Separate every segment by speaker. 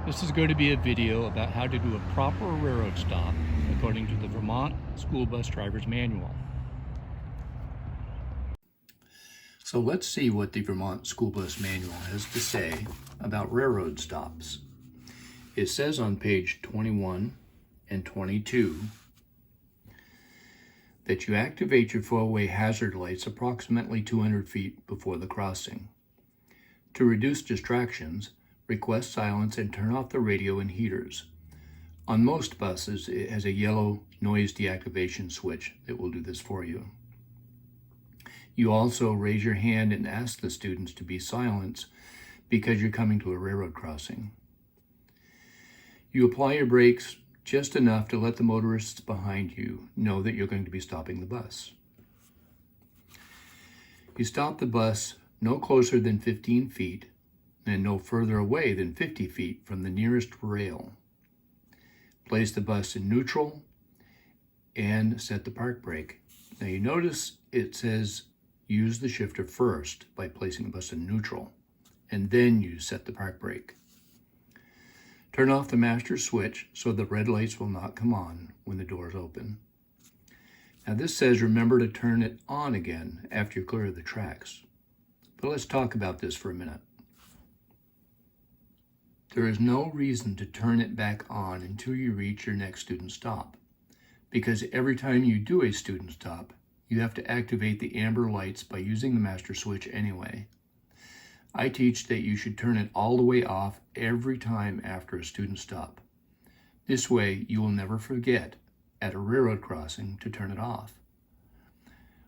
Speaker 1: This is going to be a video about how to do a proper railroad stop according to the Vermont School Bus Driver's Manual.
Speaker 2: So let's see what the Vermont School Bus Manual has to say about railroad stops. It says on page 21 and 22 that you activate your four-way hazard lights approximately 200 feet before the crossing. To reduce distractions, request silence and turn off the radio and heaters. On most buses, it has a yellow noise deactivation switch that will do this for you. You also raise your hand and ask the students to be silent because you're coming to a railroad crossing. You apply your brakes just enough to let the motorists behind you know that you're going to be stopping the bus. You stop the bus no closer than 15 feet and no further away than 50 feet from the nearest rail. Place the bus in neutral and set the park brake. Now you notice it says use the shifter first by placing the bus in neutral, and then you set the park brake. Turn off the master switch so the red lights will not come on when the doors open. Now this says remember to turn it on again after you clear the tracks. But let's talk about this for a minute. There is no reason to turn it back on until you reach your next student stop, because every time you do a student stop, you have to activate the amber lights by using the master switch anyway. I teach that you should turn it all the way off every time after a student stop. This way, you will never forget at a railroad crossing to turn it off.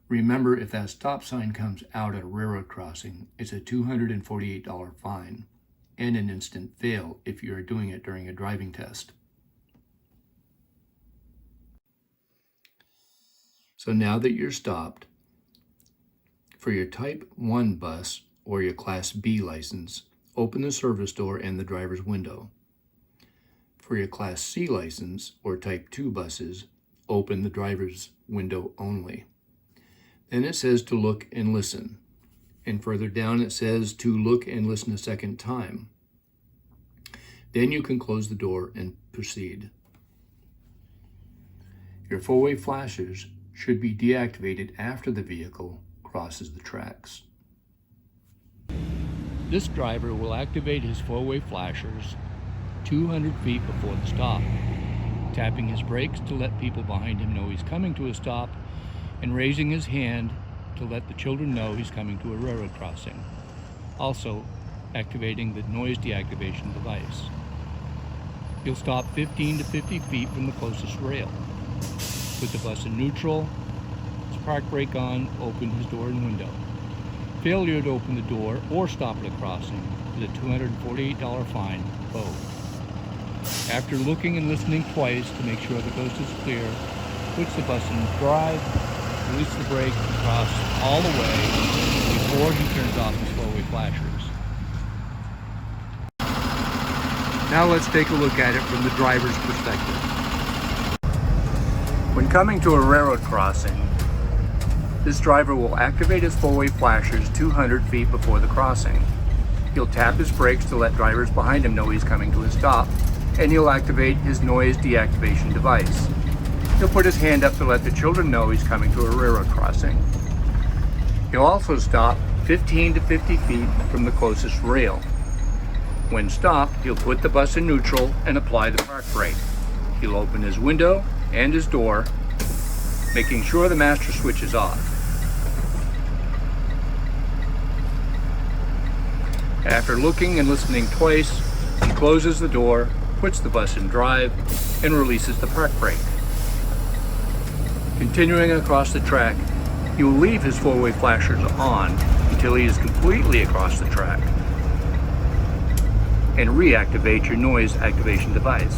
Speaker 2: Remember, if that stop sign comes out at a railroad crossing, it's a $248 fine and an instant fail if you are doing it during a driving test. So now that you're stopped, for your Type 1 bus or your Class B license, open the service door and the driver's window. For your Class C license or Type 2 buses, open the driver's window only. Then it says to look and listen. And further down it says to look and listen a second time. Then you can close the door and proceed. Your four-way flashers should be deactivated after the vehicle crosses the tracks.
Speaker 1: This driver will activate his four-way flashers 200 feet before the stop, tapping his brakes to let people behind him know he's coming to a stop, and raising his hand to let the children know he's coming to a railroad crossing. Also, activating the noise deactivation device. He'll stop 15 to 50 feet from the closest rail. Put the bus in neutral, his park brake on, open his door and window. Failure to open the door or stop at a crossing is a $248 fine, both. After looking and listening twice to make sure the coast is clear, puts the bus in drive, release the brake and cross all the way before he turns off his four-way flashers. Now let's take a look at it from the driver's perspective. When coming to a railroad crossing, this driver will activate his four-way flashers 200 feet before the crossing. He'll tap his brakes to let drivers behind him know he's coming to a stop, and he'll activate his noise deactivation device. He'll put his hand up to let the children know he's coming to a railroad crossing. He'll also stop 15 to 50 feet from the closest rail. When stopped, he'll put the bus in neutral and apply the park brake. He'll open his window and his door, making sure the master switch is off. After looking and listening twice, he closes the door, puts the bus in drive, and releases the park brake. Continuing across the track, he will leave his four-way flashers on until he is completely across the track, and reactivate your noise activation device.